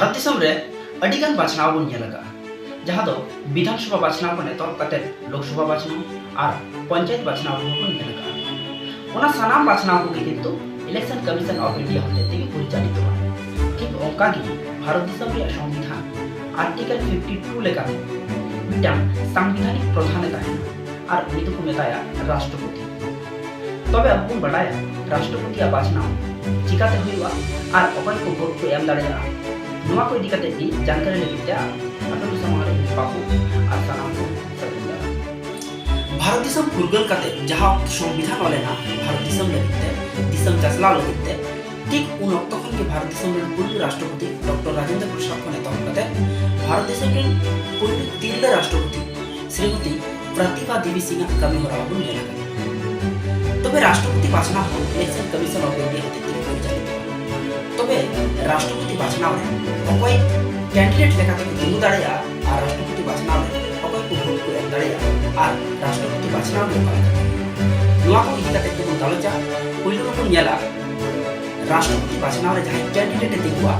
भारत दिसम रे अडिगान बाचनाव बन नेलगा जहां दो विधानसभा बाचनाव को नेतोब कते लोकसभा बाचनाव और पंचायत बाचनाव को नेलगा ओना सनाम बाचनाव को किंतु इलेक्शन कमीशन ऑफ इंडिया होते तेगी परिचालित हुआ ठीक ओका की भारत दिसम रे संविधान आर्टिकल 52 लेका मिटाम संवैधानिक प्रधान ताहेना और उनी को मेताया राष्ट्रपति तबे अब बन बडाया राष्ट्रपति बाचनाव चिकाते हुआ और अकल को वोट को एम दाड़ेया नुआ को इदिकाते की जानकारी लेबिते अतनु समारे बापू और सनाम को सरदा भारत दिसम फुरगल काते जहां संविधान वालेना भारत दिसम लेबिते दिसम चसला लेबिते ठीक उन वक्त खन के भारत दिसम रे पूर्व राष्ट्रपति डॉक्टर राजेंद्र प्रसाद को नेता काते भारत दिसम रे पूर्व तीसरे राष्ट्रपति श्रीमती प्रतिभा देवी सिंह कमी होरा बन नेला तबे राष्ट्रपति बाचना हो इलेक्शन कमीशन ऑफ इंडिया होते तीन परिचालित तबे राष्ट्रपति बाचना रे अकोय कैंडिडेट लेकाते को दिनु दाड़ेया और राष्ट्रपति बाचना रे अकोय को वोट को एम दाड़ेया और राष्ट्रपति बाचना रे नुआ को इदिकाते को दालचा पहिलो को नेला राष्ट्रपति बाचना रे जहां कैंडिडेट दिगुआ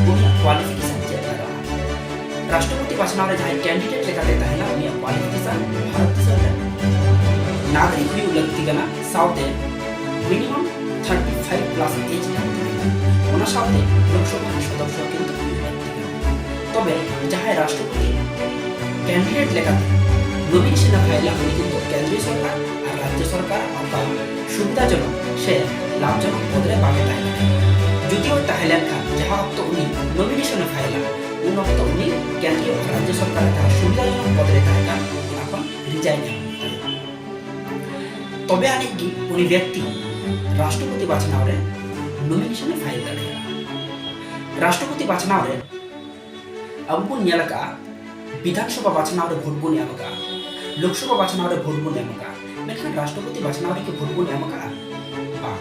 उनी क्वालिफिकेशन चेक करा राष्ट्रपति बाचना रे जहां कैंडिडेट लेकाते ताहेना उनी क्वालिफिकेशन भारत दिसम रे नागरिक हुई लगती गना साउथे मिनिमम 35 प्लस एज ओना साउथे लोकसभा सदस्य किंतु तबे जहां राष्ट्रपति कैंडिडेट लेकाते नॉमिनेशन फाइल हुई किंतु केंद्रीय सरकार और राज्य सरकार आपा सुविधाजनक से लाभजनक पदरे बागे ताहेना जुदिओ ताहेलेन खान जहां तो उनी नॉमिनेशन फाइल उन वक्त उनी केंद्रीय और राज्य सरकार का सुविधाजनक पदरे ताहेना अपन रिजाइन तबे आने की उनी व्यक्ति राष्ट्रपति बाचनाव रे नॉमिनेशन फाइल दाड़ेया राष्ट्रपति बाचनाव रे अब बन नेलका विधानसभा बाचनाव रे वोट बन एमका लोकसभा बाचनाव रे वोट बन एमका मेखन राष्ट्रपति बाचनाव रे के वोट बन एमका बा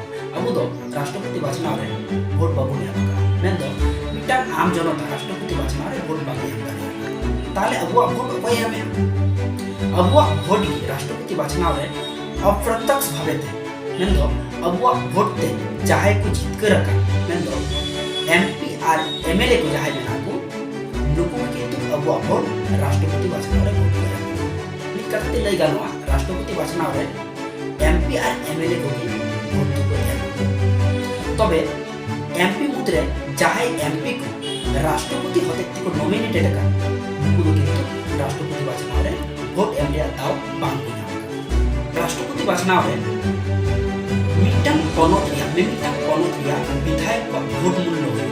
अब दो राष्ट्रपति बाचनाव रे वोट बाबू एमका मेन दो मिटा आम जनता राष्ट्रपति बाचनाव रे वोट बागे एम दाड़ेया ताले अब वोट कोई हमें अब वोट की राष्ट्रपति बाचनाव रे अप्रत्यक्ष भावे थे मेंदो अब वोट ते चाहे को जीत कर रखा मेंदो एमपी और एमएलए को चाहे बना को नुकु के तो अब वोट राष्ट्रपति बाचनाव रे वोट करे निकलते लई गानवा राष्ट्रपति बाचनाव रे एमपी और एमएलए को की वोट करे तबे एमपी मुद्रे चाहे एमपी को राष्ट्रपति होते को नॉमिनेटेड का नुकु के तो राष्ट्रपति बाचनाव रे वोट एमडिया दाव बांग राष्ट्रपति बाचनाव रे मिटम पनोत्रिया विधायक का वोट मूल्य होय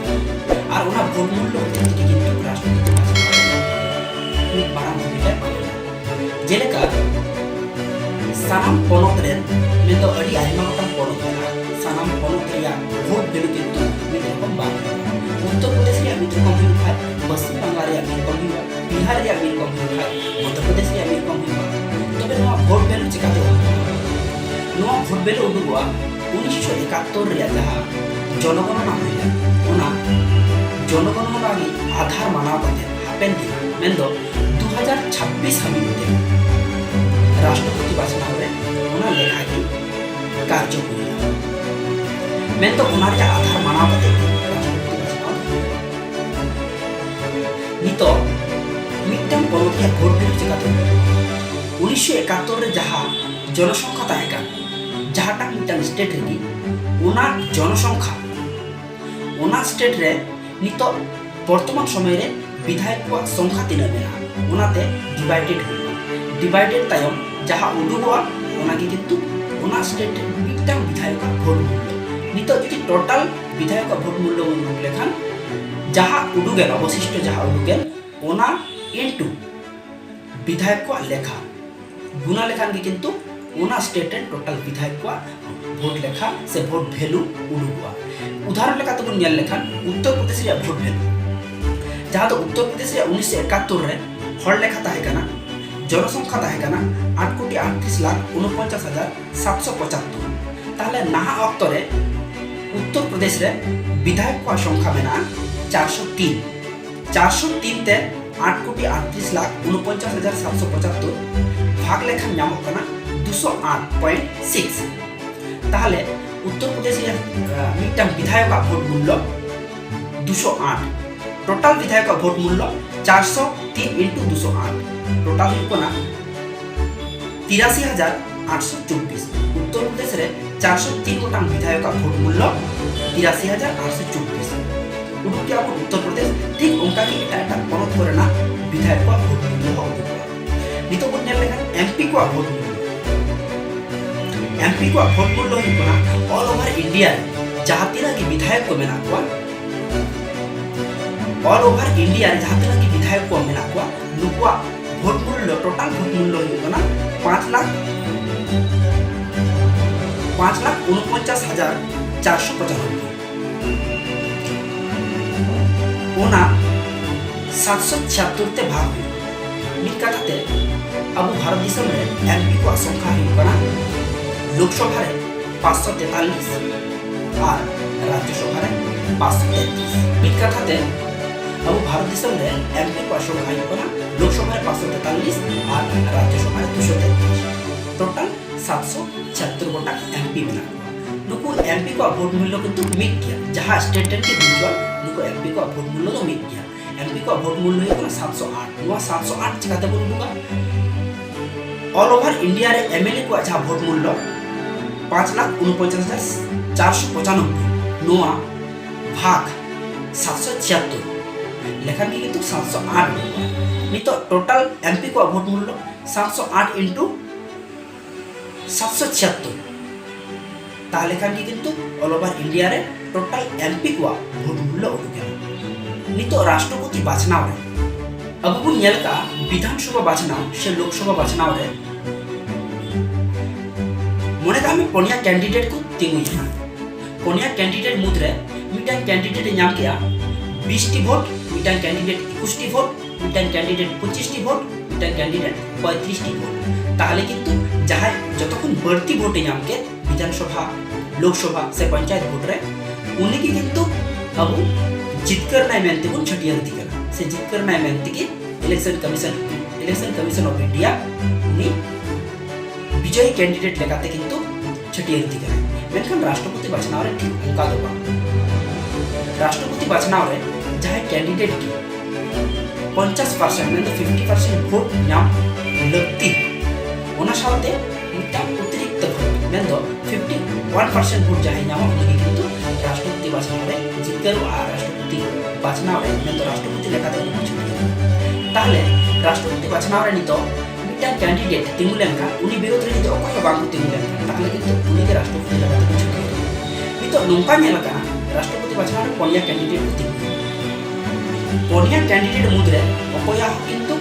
और ओना वोट मूल्य होते कि किंतु राष्ट्रपति बाचनाव रे बारा मिले जेलेका सनाम पनोत्रे में तो अड़ी आइमा का पनोत्रिया सनाम पनोत्रिया वोट बेलु किंतु मिले कम बा उत्तर प्रदेश रे मित्र कम हुई है पश्चिम बंगाल रे मित्र कम हुई है बिहार रे मित्र कम हुई है मध्य प्रदेश रे मित्र कम हुई है तबे नवा वोट बेलु चिकाते नवा वोट बेलु उडुआ 1971 रे जहां जनगणना हुई ओना जनगणना लागी आधार मानाव कते हापेन दिन मेंदो 2026 हमिते राष्ट्रपति बाचनाव रे ओना लेखा की कार्य हुई मेंदो ओना रे आधार मानाव कते राष्ट्रपति बाचनाव नितो मिटम परोथिया वोट बेलु चिकाते 1971 रे जहां जनसंख्या ताहेका जहाटा मिटन स्टेट रे ओना जनसंख्या ओना स्टेट रे नितो वर्तमान समय रे विधायक को संख्या तीन मेना ओनाते डिवाइडेड तायम जहां उडुगवा ओना के किंतु ओना स्टेट रे मिटन विधायक का वोट मूल्य नितो जति टोटल विधायक का वोट मूल्य उन लेखन जहां उडुगेल अवशिष्ट जहां उडुगेल ओना इनटू विधायक को लेखा गुना लेखान के किंतु ओना स्टेट रे टोटल विधायक को वोट लेखा से वोट वैल्यू उडुगवा उदाहरण लेखा तो नेल लेखान उत्तर प्रदेश रे वोट वैल्यू जहां तो उत्तर प्रदेश रे 1971 रे हर लेखा ताहे कना जनसंख्या ताहे कना 8,38,49,775 ताले नाहा वक्त रे उत्तर प्रदेश रे विधायक को संख्या मेना 403 ते 8,38,49,775 भाग लेखा नाम कना 208.6 ताहले उत्तर प्रदेश रे मिटम विधायक का वोट मूल्य 208 टोटल विधायक भोट मूल्य 403 इंटू 208 टोटल होना 83,824 उत्तर प्रदेश रे 403 गोटांग विधायक भोट मूल्य 83,824 उडुक के उत्तर प्रदेश ठीक उनका की एटा पनत करना विधायक भोट मूल्य उडुक नितो बन लेखा एमपी को भोट मूल्य एमपी को भोट मूल्य होना ऑल ओवर इंडिया जहां तीना की विधायक को मेना को ऑल ओवर इंडिया जहां तीना की विधायक को मेना को नुकुआ भोट मूल्य टोटल भोट मूल्य होना 5,49,495 ओना 776 ते भाग मित कथाते अब भारत दिसम रे एमपी को संख्या होना लोकसभा रे 543 और राज्यसभा रे 533 मित कथाते अब भारत दिसम रे एमपी को संख्या होना लोकसभा रे 543 और राज्यसभा रे 233 टोटल 776 गोटा एमपी बना नुको एमपी को वोट मूल्य किंतु मिट गया जहां स्टेट के इंडिविजुअल नुको एमपी को वोट मूल्य तो मिट गया एमपी को वोट मूल्य है 708 नुआ 708 चिकाते बोलूंगा ऑल ओवर इंडिया रे एमएलए को जहां वोट मूल्य 5,49,495 नुआ भाग 776 लेखन की किंतु 708 नहीं तो टोटल एमपी को वोट मूल्य 708 इंटू 776 ताले खान की किंतु ऑल ओवर इंडिया रे टोटल एमपी को भोट मूल्य उठे नितो राष्ट्रपति बाचनाव रे अब बुन नेल का विधानसभा बाचनाव से लोकसभा बाचनाव रे मोने का में पोनिया कैंडिडेट को तिंगु जाना पोनिया कैंडिडेट मुद्रे मिटन कैंडिडेट नाम किया 20 T vote mitten candidate 21 T vote mitten candidate 25 T vote mitten candidate 35 T vote ताले किंतु जहां जतखन बढ़ती वोट नाम के विधानसभा लोकसभा से पंचायत वोट रे उन्हीं की किंतु अब जितकर नहीं मेंते बुन छटिया दी करना से जितकर नहीं मेंते की इलेक्शन कमीशन ऑफ इंडिया उन्हीं विजयी कैंडिडेट लगाते किंतु छटिया दी करना मेनखान राष्ट्रपति बाचनाव रे ठीक उनका दो राष्ट्रपति बाचनाव रे जहां कैंडिडेट की 50% में तो 50% वोट नाम लगती ओना साथे मिटा अतिरिक्त भोट में तो 51% वोट जाहे नाम उनकी किंतु राष्ट्रपति बाचनाव रे जितकर राष्ट्रपति बाचनाव रे में तो राष्ट्रपति लेखाते ताहले राष्ट्रपति बाचनाव रे नितो मिटा कैंडिडेट तिमुलेंका उनी विरोध रे जो कोई बांगु तिमुलेंका ताहले किंतु उनी के राष्ट्रपति लेखाते छुटी नितो नोंका नेलका राष्ट्रपति बाचनाव रे पोनिया कैंडिडेट को तिमु पोनिया कैंडिडेट मुद्रे अकोया किंतु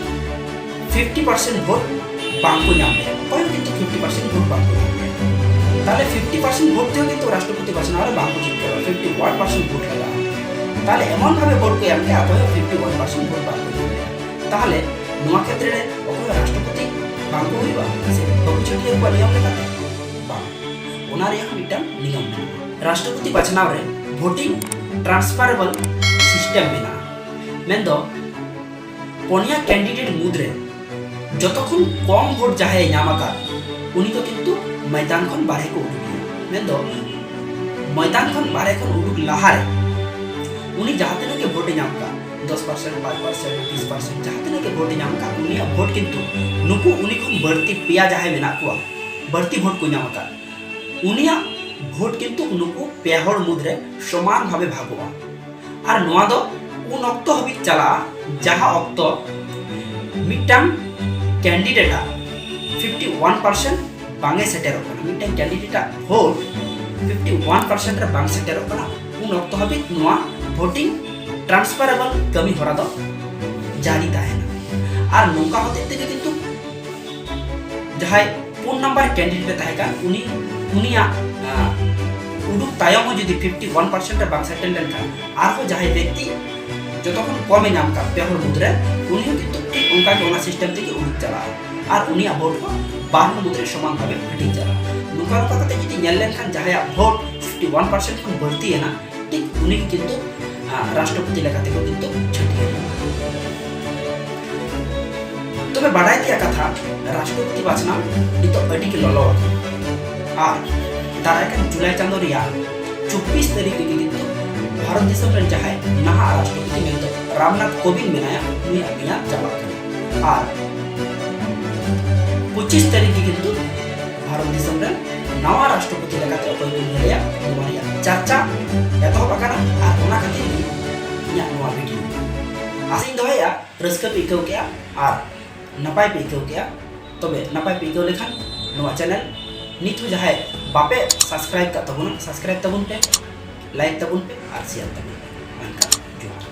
50% वोट बांगु नाम कोई किंतु 50% वोट बांगु ताले 50% वोट दियो किंतु राष्ट्रपति बाचनाव रे बांगु जित 51% वोट लगा ताले एमन भाबे वोट को याके आकोय 51% वोट बांगु ताले नोआ क्षेत्र रे अकोय राष्ट्रपति बांगु होइबा से बहु छटिया को नियम लेका बा ओना रे मिटा नियम राष्ट्रपति बाचनाव रे वोटिंग ट्रांसफरेबल सिस्टम बिना मेंदो पोनिया कैंडिडेट मुद्रे जतखन कम वोट जाहे नामका उनी तो किंतु मैदान खन बारे को उडुक मेंदो मैदान खन बारे को उडुक लाहारे उनी जहाते के वोट नामका 10% 5% 20% जहाते के वोट नामका उनी वोट किंतु नुकु उनी खन बढ़ती पिया जाहे मेना को बढ़ती वोट को नामका उनिया वोट किंतु नुकु पेहर मुद्रे समान भावे भागवा और नोआ दो उन अक्त हबि चला जहां अक्त मिटाम कैंडिडेटा 51% बांगे सेटेर होना मिटाम कैंडिडेटा वोट 51% रे बांग सेटेर होना उन अक्त हबि नोआ वोटिंग ट्रांसफरेबल कमी होरा दो जारी ताहेना और नोका होते ते किंतु जहां पूर्ण नंबर कैंडिडेट ताहेका उनिया उडुक तायम जदि 51% रे बांग सेटेल लेनका आरो जहां व्यक्ति जतखन कम नाम का पेहर मुद्रे उनी किंतु ठीक उनका के ओना सिस्टम ते के उडुक चला और उनी वोट को 12 मुद्रे समान भावे हटी चला नुका कते जदि नेल लेनखान जहां वोट 51% खन बढ़ती है ना ठीक उनी किंतु राष्ट्रपति लेखाते को किंतु छटिया तबे बाडाय दिया कथा राष्ट्रपति बाचना नितो अडी के ललो आ दारायकान जुलाई चांदो रिया 24 तारीख के किंतु भारत दिसम रे जहाय नहा राष्ट्रपति में तो रामनाथ कोविंद मेनाया नुई अभियान चालू करें और 25 तारीख की किंतु भारत दिसम रे नवा राष्ट्रपति लगाते अकोय को नेलिया नोरिया चर्चा एतहब आकाना और ओना खातिर इया नवा वीडियो आसिन दोया रस्क पे इकौ के और नपाय पे इकौ के तबे नपाय पे इकौ लेखान नवा चैनल नित जहाय बापे सब्सक्राइब का तबुना सब्सक्राइब तबुन पे लाइक तबुन पे और शेयर तबुन पे।